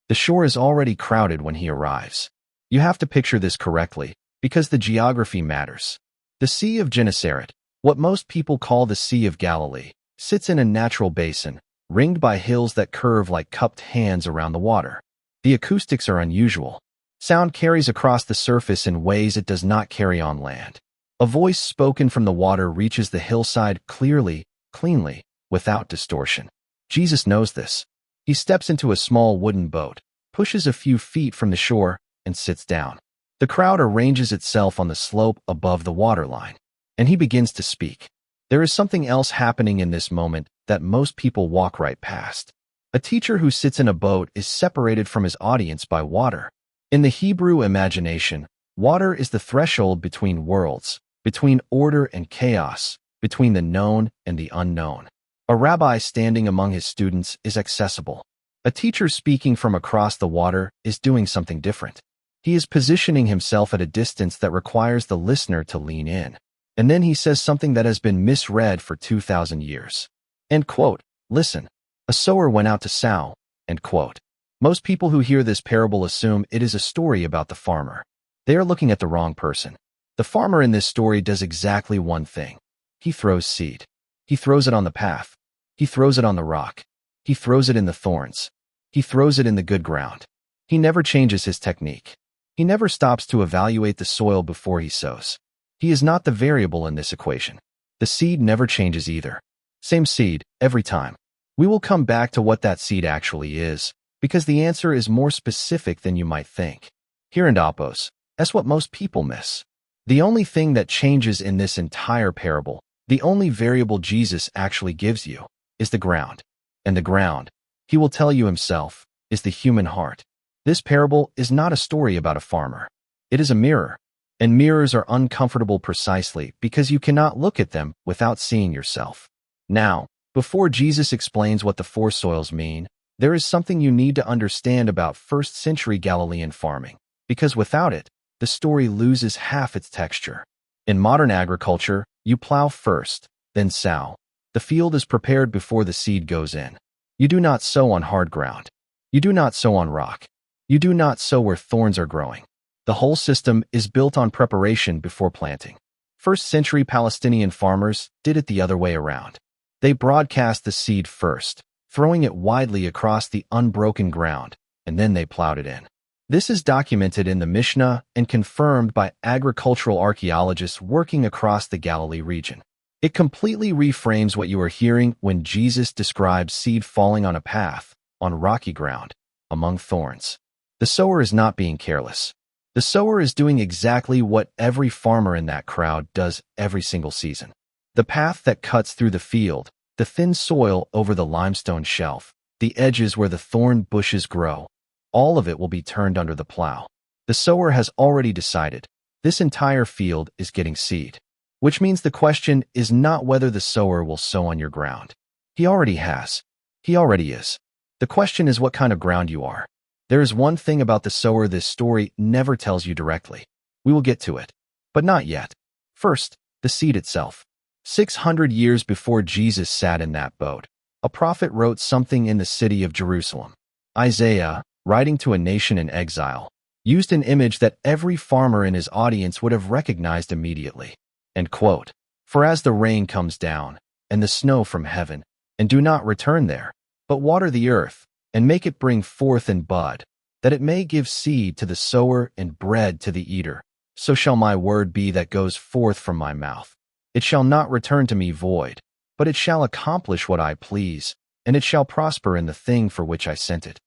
The shore is already crowded when he arrives. You have to picture this correctly, because the geography matters. The Sea of Gennesaret, what most people call the Sea of Galilee, sits in a natural basin, ringed by hills that curve like cupped hands around the water. The acoustics are unusual. Sound carries across the surface in ways it does not carry on land. A voice spoken from the water reaches the hillside clearly, cleanly, without distortion. Jesus knows this. He steps into a small wooden boat, pushes a few feet from the shore, and sits down. The crowd arranges itself on the slope above the waterline, and he begins to speak. There is something else happening in this moment that most people walk right past. A teacher who sits in a boat is separated from his audience by water. In the Hebrew imagination, water is the threshold between worlds, between order and chaos, between the known and the unknown. A rabbi standing among his students is accessible. A teacher speaking from across the water is doing something different. He is positioning himself at a distance that requires the listener to lean in. And then he says something that has been misread for 2,000 years. End quote. Listen. A sower went out to sow. End quote. Most people who hear this parable assume it is a story about the farmer. They are looking at the wrong person. The farmer in this story does exactly one thing. He throws seed. He throws it on the path. He throws it on the rock. He throws it in the thorns. He throws it in the good ground. He never changes his technique. He never stops to evaluate the soil before he sows. He is not the variable in this equation. The seed never changes either. Same seed, every time. We will come back to what that seed actually is, because the answer is more specific than you might think. Here in Apos, that's what most people miss. The only thing that changes in this entire parable, the only variable Jesus actually gives you, is the ground. And the ground, he will tell you himself, is the human heart. This parable is not a story about a farmer. It is a mirror. And mirrors are uncomfortable precisely because you cannot look at them without seeing yourself. Now, before Jesus explains what the four soils mean, there is something you need to understand about first-century Galilean farming, because without it, the story loses half its texture. In modern agriculture, you plow first, then sow. The field is prepared before the seed goes in. You do not sow on hard ground. You do not sow on rock. You do not sow where thorns are growing. The whole system is built on preparation before planting. First-century Palestinian farmers did it the other way around. They broadcast the seed first, throwing it widely across the unbroken ground, and then they plowed it in. This is documented in the Mishnah and confirmed by agricultural archaeologists working across the Galilee region. It completely reframes what you are hearing when Jesus describes seed falling on a path, on rocky ground, among thorns. The sower is not being careless. The sower is doing exactly what every farmer in that crowd does every single season. The path that cuts through the field, the thin soil over the limestone shelf, the edges where the thorn bushes grow, all of it will be turned under the plow. The sower has already decided, this entire field is getting seed. Which means the question is not whether the sower will sow on your ground. He already has. He already is. The question is what kind of ground you are. There is one thing about the sower this story never tells you directly. We will get to it. But not yet. First, the seed itself. 600 years before Jesus sat in that boat, a prophet wrote something in the city of Jerusalem. Isaiah, writing to a nation in exile, used an image that every farmer in his audience would have recognized immediately. End quote. For as the rain comes down, and the snow from heaven, and do not return there, but water the earth, and make it bring forth and bud, that it may give seed to the sower and bread to the eater, so shall my word be that goes forth from my mouth. It shall not return to me void, but it shall accomplish what I please, and it shall prosper in the thing for which I sent it.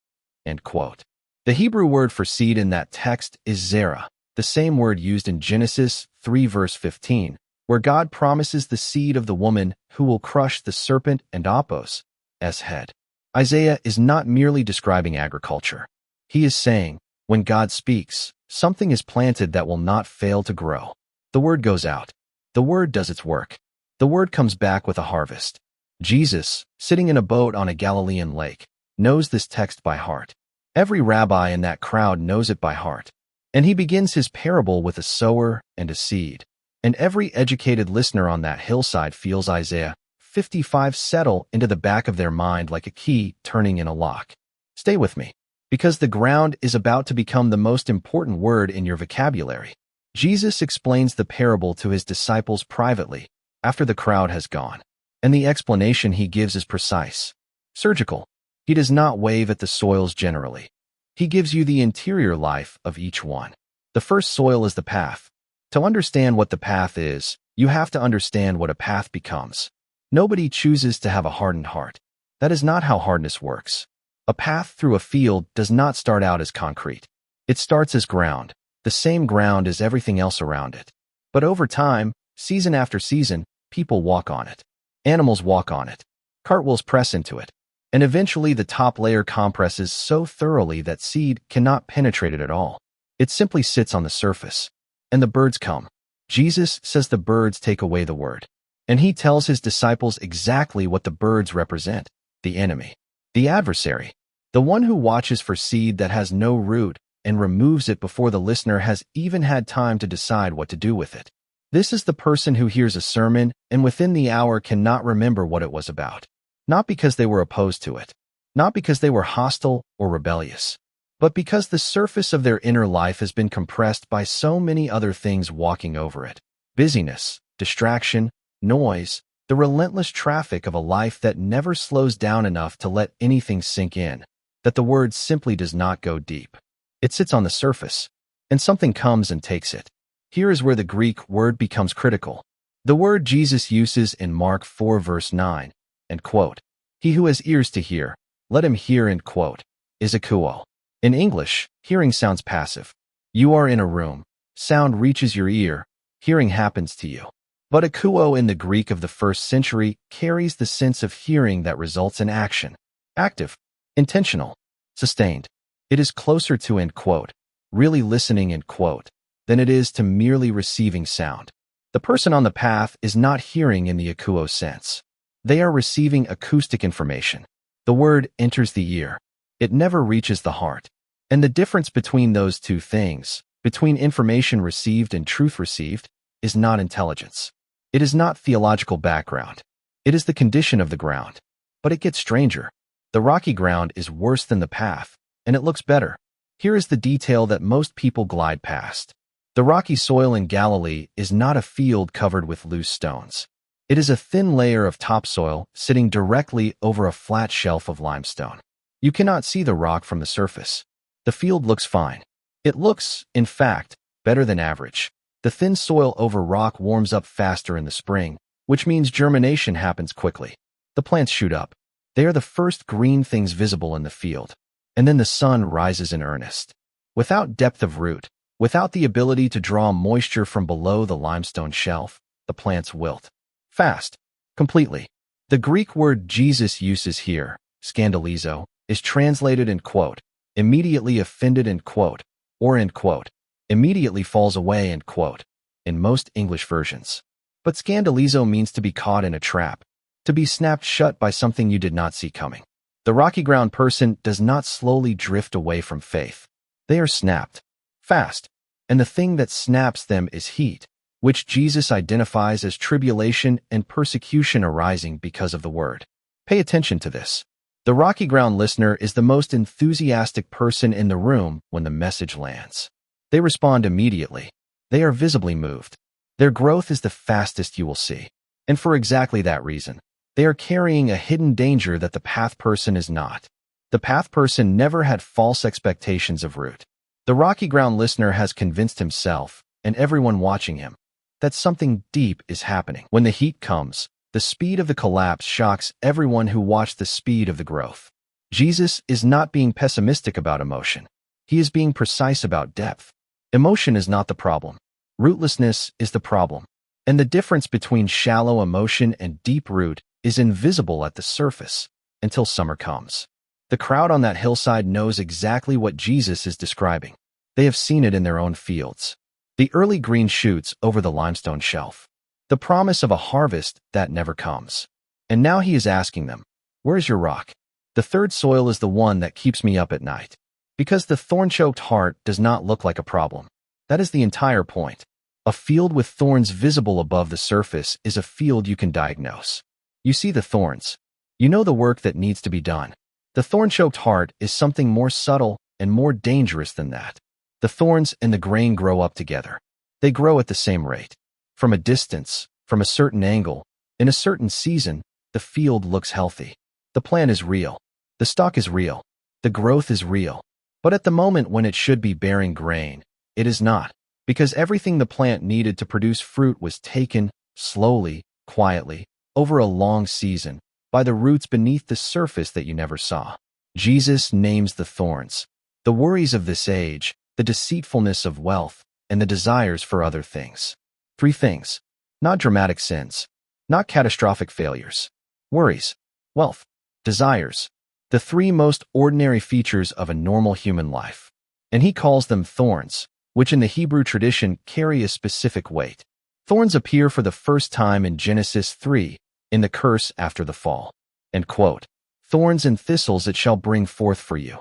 End quote. The Hebrew word for seed in that text is zerah, the same word used in Genesis 3 verse 15, where God promises the seed of the woman who will crush the serpent and Apos' head. Isaiah is not merely describing agriculture. He is saying, when God speaks, something is planted that will not fail to grow. The word goes out. The word does its work. The word comes back with a harvest. Jesus, sitting in a boat on a Galilean lake, knows this text by heart. Every rabbi in that crowd knows it by heart. And he begins his parable with a sower and a seed. And every educated listener on that hillside feels Isaiah 55 settle into the back of their mind like a key turning in a lock. Stay with me. Because the ground is about to become the most important word in your vocabulary. Jesus explains the parable to his disciples privately, after the crowd has gone. And the explanation he gives is precise, surgical. He does not wave at the soils generally. He gives you the interior life of each one. The first soil is the path. To understand what the path is, you have to understand what a path becomes. Nobody chooses to have a hardened heart. That is not how hardness works. A path through a field does not start out as concrete. It starts as ground, the same ground as everything else around it. But over time, season after season, people walk on it. Animals walk on it. Cartwheels press into it. And eventually the top layer compresses so thoroughly that seed cannot penetrate it at all. It simply sits on the surface. And the birds come. Jesus says the birds take away the word. And he tells his disciples exactly what the birds represent: the enemy, the adversary, the one who watches for seed that has no root and removes it before the listener has even had time to decide what to do with it. This is the person who hears a sermon and within the hour cannot remember what it was about. Not because they were opposed to it, not because they were hostile or rebellious, but because the surface of their inner life has been compressed by so many other things walking over it. Busyness, distraction, noise, the relentless traffic of a life that never slows down enough to let anything sink in, that the word simply does not go deep. It sits on the surface, and something comes and takes it. Here is where the Greek word becomes critical. The word Jesus uses in Mark 4 verse 9, and quote, "He who has ears to hear, let him hear," end quote, is akouo. In English, hearing sounds passive. You are in a room, sound reaches your ear, hearing happens to you. But akouo in the Greek of the first century carries the sense of hearing that results in action. Active, intentional, sustained. It is closer to end quote, really listening end quote, than it is to merely receiving sound. The person on the path is not hearing in the akouo sense. They are receiving acoustic information. The word enters the ear. It never reaches the heart. And the difference between those two things, between information received and truth received, is not intelligence. It is not theological background. It is the condition of the ground. But it gets stranger. The rocky ground is worse than the path, and it looks better. Here is the detail that most people glide past. The rocky soil in Galilee is not a field covered with loose stones. It is a thin layer of topsoil sitting directly over a flat shelf of limestone. You cannot see the rock from the surface. The field looks fine. It looks, in fact, better than average. The thin soil over rock warms up faster in the spring, which means germination happens quickly. The plants shoot up. They are the first green things visible in the field. And then the sun rises in earnest. Without depth of root, without the ability to draw moisture from below the limestone shelf, the plants wilt. Fast. Completely. The Greek word Jesus uses here, scandalizo, is translated in quote, immediately offended in quote, or in quote, immediately falls away in quote, in most English versions. But scandalizo means to be caught in a trap, to be snapped shut by something you did not see coming. The rocky ground person does not slowly drift away from faith. They are snapped. Fast. And the thing that snaps them is heat, which Jesus identifies as tribulation and persecution arising because of the word. Pay attention to this. The rocky ground listener is the most enthusiastic person in the room when the message lands. They respond immediately. They are visibly moved. Their growth is the fastest you will see. And for exactly that reason, they are carrying a hidden danger that the path person is not. The path person never had false expectations of root. The rocky ground listener has convinced himself, and everyone watching him, that something deep is happening. When the heat comes, the speed of the collapse shocks everyone who watched the speed of the growth. Jesus is not being pessimistic about emotion. He is being precise about depth. Emotion is not the problem. Rootlessness is the problem. And the difference between shallow emotion and deep root is invisible at the surface until summer comes. The crowd on that hillside knows exactly what Jesus is describing. They have seen it in their own fields. The early green shoots over the limestone shelf. The promise of a harvest that never comes. And now he is asking them, where is your rock? The third soil is the one that keeps me up at night. Because the thorn-choked heart does not look like a problem. That is the entire point. A field with thorns visible above the surface is a field you can diagnose. You see the thorns. You know the work that needs to be done. The thorn-choked heart is something more subtle and more dangerous than that. The thorns and the grain grow up together. They grow at the same rate. From a distance, from a certain angle, in a certain season, the field looks healthy. The plant is real. The stalk is real. The growth is real. But at the moment when it should be bearing grain, it is not, because everything the plant needed to produce fruit was taken, slowly, quietly, over a long season, by the roots beneath the surface that you never saw. Jesus names the thorns, the worries of this age, the deceitfulness of wealth, and the desires for other things. 3 things. Not dramatic sins. Not catastrophic failures. Worries, wealth, desires. The 3 most ordinary features of a normal human life. And he calls them thorns, which in the Hebrew tradition carry a specific weight. Thorns appear for the first time in Genesis 3, in the curse after the fall. End quote. Thorns and thistles it shall bring forth for you.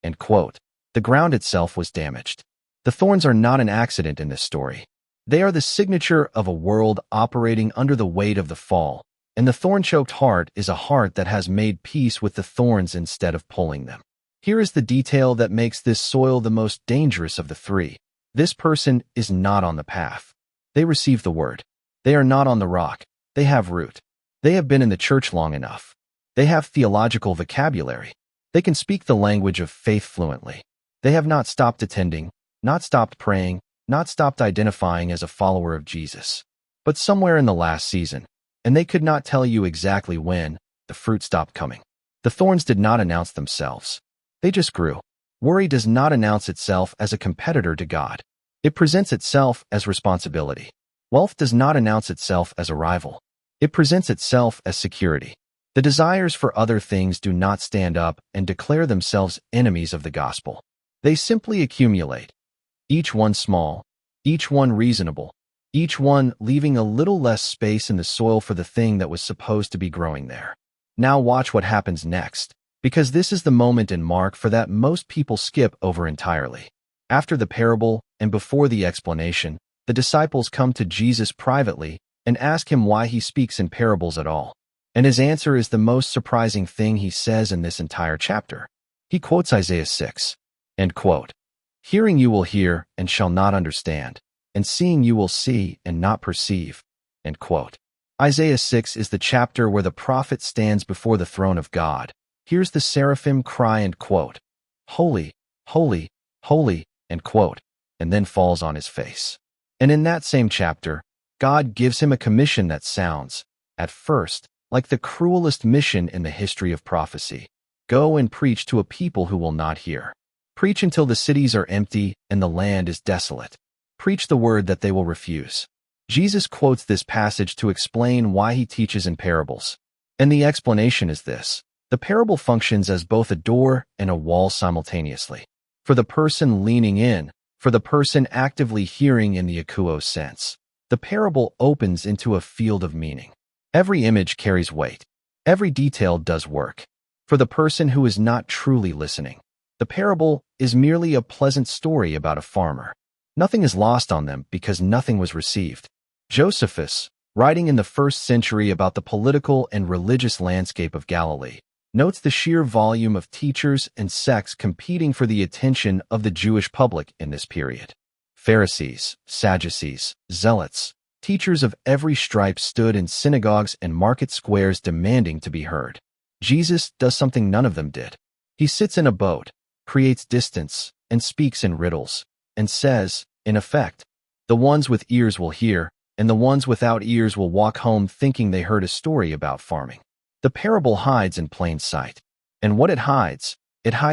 End quote. The ground itself was damaged. The thorns are not an accident in this story. They are the signature of a world operating under the weight of the fall, and the thorn-choked heart is a heart that has made peace with the thorns instead of pulling them. Here is the detail that makes this soil the most dangerous of the 3. This person is not on the path. They receive the word. They are not on the rock. They have root. They have been in the church long enough. They have theological vocabulary. They can speak the language of faith fluently. They have not stopped attending, not stopped praying, not stopped identifying as a follower of Jesus. But somewhere in the last season, and they could not tell you exactly when, the fruit stopped coming. The thorns did not announce themselves. They just grew. Worry does not announce itself as a competitor to God. It presents itself as responsibility. Wealth does not announce itself as a rival. It presents itself as security. The desires for other things do not stand up and declare themselves enemies of the gospel. They simply accumulate. Each one small, each one reasonable, each one leaving a little less space in the soil for the thing that was supposed to be growing there. Now watch what happens next, because this is the moment in Mark for that most people skip over entirely. After the parable and before the explanation, the disciples come to Jesus privately and ask him why he speaks in parables at all. And his answer is the most surprising thing he says in this entire chapter. He quotes Isaiah 6. End quote. Hearing you will hear and shall not understand, and seeing you will see and not perceive. End quote. Isaiah 6 is the chapter where the prophet stands before the throne of God, hears the seraphim cry and quote, "Holy, holy, holy," end quote, and then falls on his face. And in that same chapter, God gives him a commission that sounds, at first, like the cruelest mission in the history of prophecy. Go and preach to a people who will not hear. Preach until the cities are empty and the land is desolate. Preach the word that they will refuse. Jesus quotes this passage to explain why he teaches in parables. And the explanation is this. The parable functions as both a door and a wall simultaneously. For the person leaning in, for the person actively hearing in the akuo sense, the parable opens into a field of meaning. Every image carries weight. Every detail does work. For the person who is not truly listening, the parable is merely a pleasant story about a farmer. Nothing is lost on them because nothing was received. Josephus, writing in the 1st century about the political and religious landscape of Galilee, notes the sheer volume of teachers and sects competing for the attention of the Jewish public in this period. Pharisees, Sadducees, Zealots, teachers of every stripe stood in synagogues and market squares demanding to be heard. Jesus does something none of them did. He sits in a boat, creates distance, and speaks in riddles, and says, in effect, the ones with ears will hear, and the ones without ears will walk home thinking they heard a story about farming. The parable hides in plain sight. And what it hides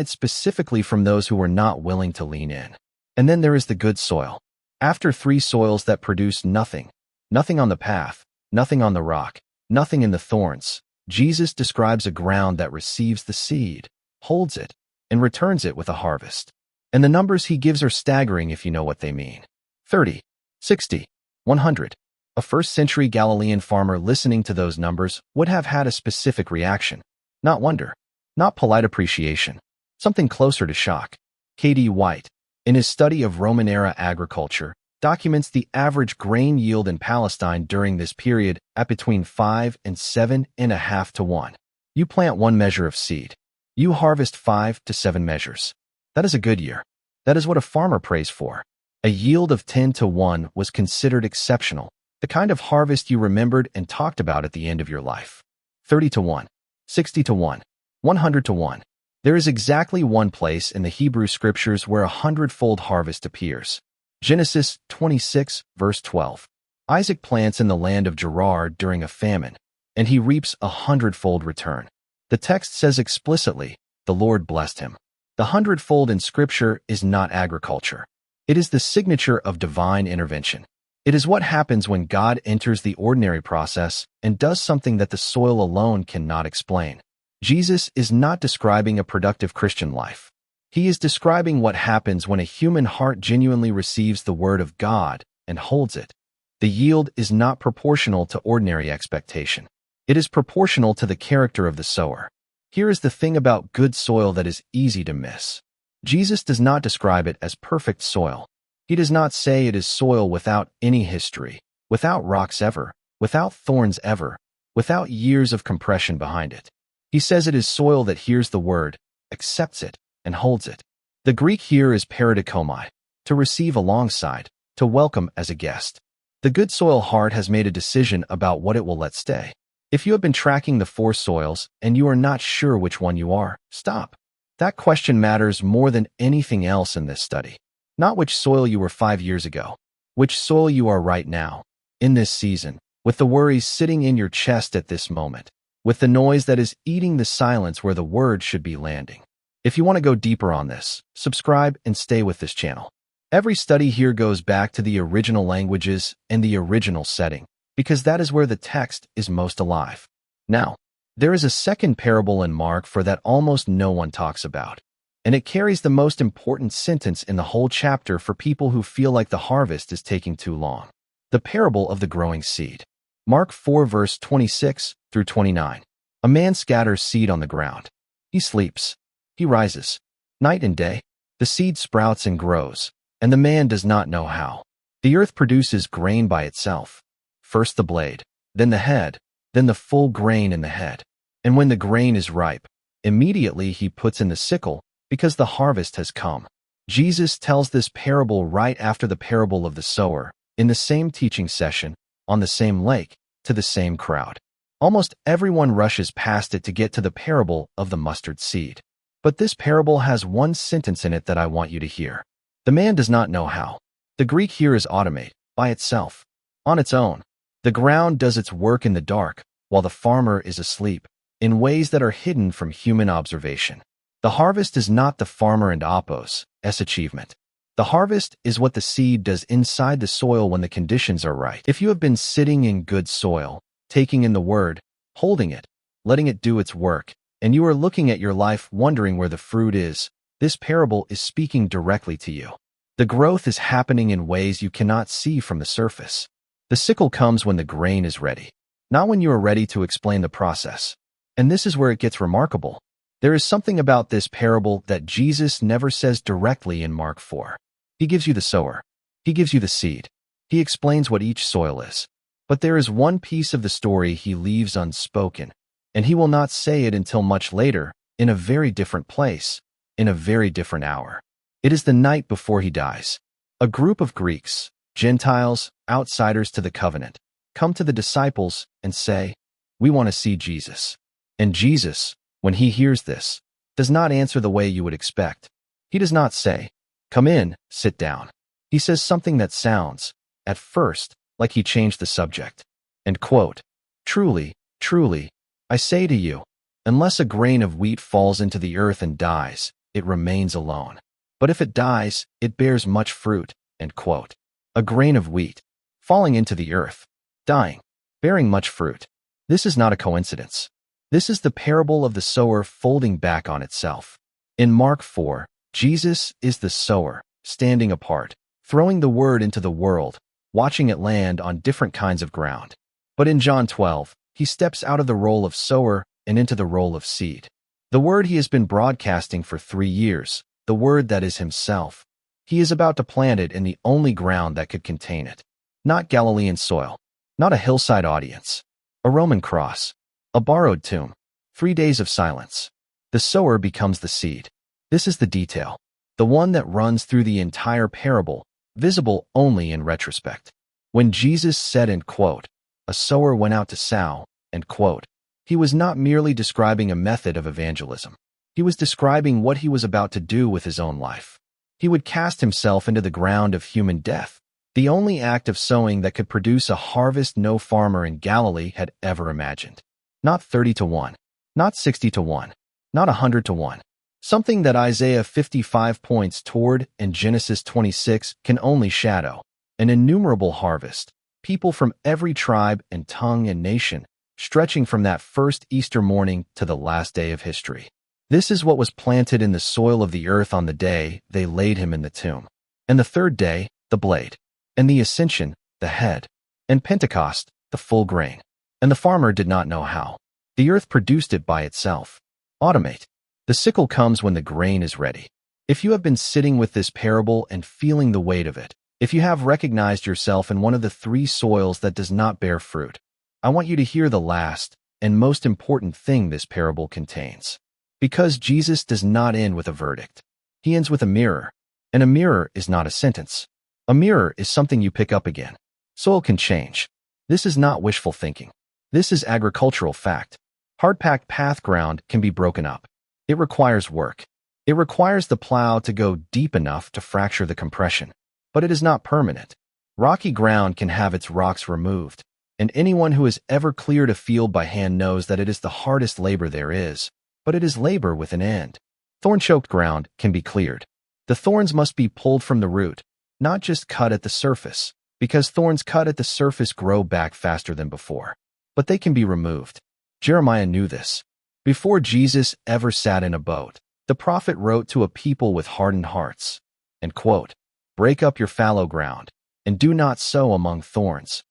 specifically from those who are not willing to lean in. And then there is the good soil. After 3 soils that produce nothing, nothing on the path, nothing on the rock, nothing in the thorns, Jesus describes a ground that receives the seed, holds it, and returns it with a harvest. And the numbers he gives are staggering if you know what they mean. 30, 60, 100. A 1st century Galilean farmer listening to those numbers would have had a specific reaction. Not wonder. Not polite appreciation. Something closer to shock. K.D. White, in his study of Roman-era agriculture, documents the average grain yield in Palestine during this period at between 5 and 7.5 to 1. You plant 1 measure of seed. You harvest 5 to 7 measures. That is a good year. That is what a farmer prays for. A yield of 10 to 1 was considered exceptional, the kind of harvest you remembered and talked about at the end of your life. 30 to 1, 60 to 1, 100 to 1. There is exactly one place in the Hebrew Scriptures where a hundredfold harvest appears. Genesis 26, verse 12. Isaac plants in the land of Gerar during a famine, and he reaps a hundredfold return. The text says explicitly, the Lord blessed him. The hundredfold in Scripture is not agriculture. It is the signature of divine intervention. It is what happens when God enters the ordinary process and does something that the soil alone cannot explain. Jesus is not describing a productive Christian life. He is describing what happens when a human heart genuinely receives the Word of God and holds it. The yield is not proportional to ordinary expectation. It is proportional to the character of the sower. Here is the thing about good soil that is easy to miss. Jesus does not describe it as perfect soil. He does not say it is soil without any history, without rocks ever, without thorns ever, without years of compression behind it. He says it is soil that hears the word, accepts it, and holds it. The Greek here is paradikomai, to receive alongside, to welcome as a guest. The good soil heart has made a decision about what it will let stay. If you have been tracking the 4 soils and you are not sure which one you are, stop. That question matters more than anything else in this study. Not which soil you were 5 years ago, which soil you are right now, in this season, with the worries sitting in your chest at this moment, with the noise that is eating the silence where the word should be landing. If you want to go deeper on this, subscribe and stay with this channel. Every study here goes back to the original languages and the original setting, because that is where the text is most alive. Now, there is a second parable in Mark that almost no one talks about, and it carries the most important sentence in the whole chapter for people who feel like the harvest is taking too long. The parable of the growing seed. Mark 4 verse 26 through 29. A man scatters seed on the ground. He sleeps. He rises. Night and day. The seed sprouts and grows, and the man does not know how. The earth produces grain by itself. First the blade, then the head, then the full grain in the head. And when the grain is ripe, immediately he puts in the sickle, because the harvest has come. Jesus tells this parable right after the parable of the sower, in the same teaching session, on the same lake, to the same crowd. Almost everyone rushes past it to get to the parable of the mustard seed. But this parable has one sentence in it that I want you to hear. The man does not know how. The Greek here is automate, by itself, on its own. The ground does its work in the dark, while the farmer is asleep, in ways that are hidden from human observation. The harvest is not the farmer and Apos' achievement. The harvest is what the seed does inside the soil when the conditions are right. If you have been sitting in good soil, taking in the word, holding it, letting it do its work, and you are looking at your life wondering where the fruit is, this parable is speaking directly to you. The growth is happening in ways you cannot see from the surface. The sickle comes when the grain is ready, not when you are ready to explain the process. And this is where it gets remarkable. There is something about this parable that Jesus never says directly in Mark 4. He gives you the sower. He gives you the seed. He explains what each soil is. But there is one piece of the story he leaves unspoken, and he will not say it until much later, in a very different place, in a very different hour. It is the night before he dies. A group of Greeks, Gentiles, outsiders to the covenant, come to the disciples and say, "We want to see Jesus." And Jesus, when he hears this, does not answer the way you would expect. He does not say, "Come in, sit down." He says something that sounds, at first, like he changed the subject. And quote, "Truly, truly, I say to you, unless a grain of wheat falls into the earth and dies, it remains alone. But if it dies, it bears much fruit." End quote. A grain of wheat, falling into the earth, dying, bearing much fruit. This is not a coincidence. This is the parable of the sower folding back on itself. In Mark 4, Jesus is the sower, standing apart, throwing the word into the world, watching it land on different kinds of ground. But in John 12, he steps out of the role of sower and into the role of seed. The word he has been broadcasting for 3 years, the word that is himself. He is about to plant it in the only ground that could contain it. Not Galilean soil, not a hillside audience, a Roman cross, a borrowed tomb, 3 days of silence. The The sower becomes the seed. This is the detail, the one that runs through the entire parable, visible only in retrospect. When Jesus said, end quote, a sower went out to sow, end quote, he was not merely describing a method of evangelism. He was describing what he was about to do with his own life. He would cast himself into the ground of human death, the only act of sowing that could produce a harvest no farmer in Galilee had ever imagined. Not 30 to 1, not 60 to 1, not 100 to 1. Something that Isaiah 55 points toward and Genesis 26 can only shadow. An innumerable harvest, people from every tribe and tongue and nation, stretching from that first Easter morning to the last day of history. This is what was planted in the soil of the earth on the day they laid him in the tomb. And the third day, the blade. And the ascension, the head. And Pentecost, the full grain. And the farmer did not know how. The earth produced it by itself. Automate. The sickle comes when the grain is ready. If you have been sitting with this parable and feeling the weight of it, if you have recognized yourself in one of the three soils that does not bear fruit, I want you to hear the last and most important thing this parable contains. Because Jesus does not end with a verdict. He ends with a mirror. And a mirror is not a sentence. A mirror is something you pick up again. Soil can change. This is not wishful thinking. This is agricultural fact. Hard-packed path ground can be broken up. It requires work. It requires the plow to go deep enough to fracture the compression. But it is not permanent. Rocky ground can have its rocks removed. And anyone who has ever cleared a field by hand knows that it is the hardest labor there is. But it is labor with an end. Thorn-choked ground can be cleared. The thorns must be pulled from the root, not just cut at the surface, because thorns cut at the surface grow back faster than before. But they can be removed. Jeremiah knew this. Before Jesus ever sat in a boat, the prophet wrote to a people with hardened hearts, and quote, break up your fallow ground, and do not sow among thorns,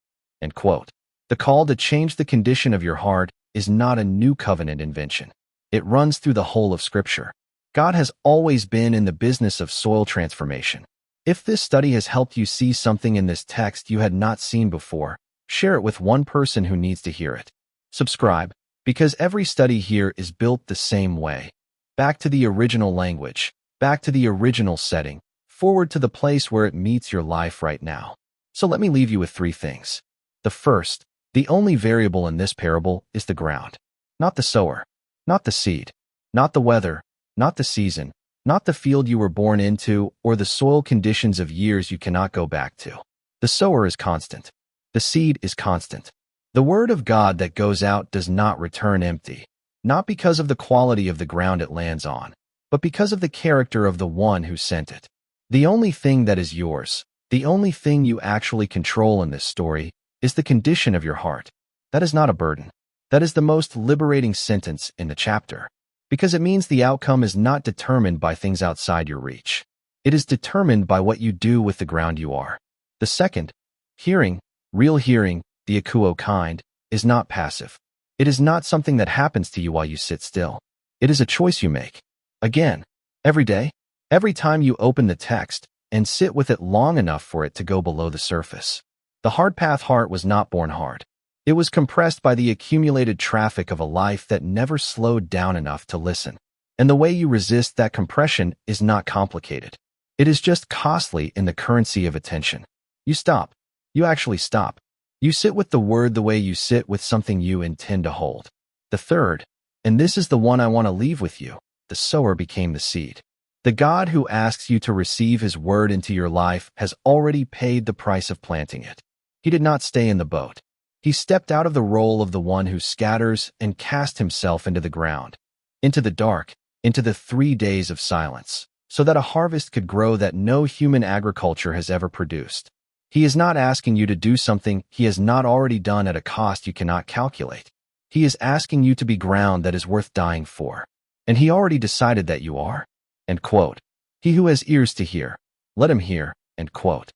end quote. The call to change the condition of your heart is not a new covenant invention. It runs through the whole of Scripture. God has always been in the business of soil transformation. If this study has helped you see something in this text you had not seen before, share it with one person who needs to hear it. Subscribe, because every study here is built the same way. Back to the original language, back to the original setting, forward to the place where it meets your life right now. So let me leave you with three things. The first, the only variable in this parable is the ground. Not the sower, not the seed, not the weather, not the season, not the field you were born into or the soil conditions of years you cannot go back to. The sower is constant. The seed is constant. The word of God that goes out does not return empty, not because of the quality of the ground it lands on, but because of the character of the one who sent it. The only thing that is yours, the only thing you actually control in this story, is the condition of your heart. That is not a burden. That is the most liberating sentence in the chapter, because it means the outcome is not determined by things outside your reach. It is determined by what you do with the ground you are. The second, hearing, real hearing, the akuo kind, is not passive. It is not something that happens to you while you sit still. It is a choice you make. Again, every day, every time you open the text and sit with it long enough for it to go below the surface. The hard path heart was not born hard. It was compressed by the accumulated traffic of a life that never slowed down enough to listen. And the way you resist that compression is not complicated. It is just costly in the currency of attention. You stop. You actually stop. You sit with the word the way you sit with something you intend to hold. The third, and this is the one I want to leave with you, the sower became the seed. The God who asks you to receive his word into your life has already paid the price of planting it. He did not stay in the boat. He stepped out of the role of the one who scatters and cast himself into the ground, into the dark, into the 3 days of silence, so that a harvest could grow that no human agriculture has ever produced. He is not asking you to do something he has not already done at a cost you cannot calculate. He is asking you to be ground that is worth dying for. And he already decided that you are. End quote. He who has ears to hear, let him hear. End quote.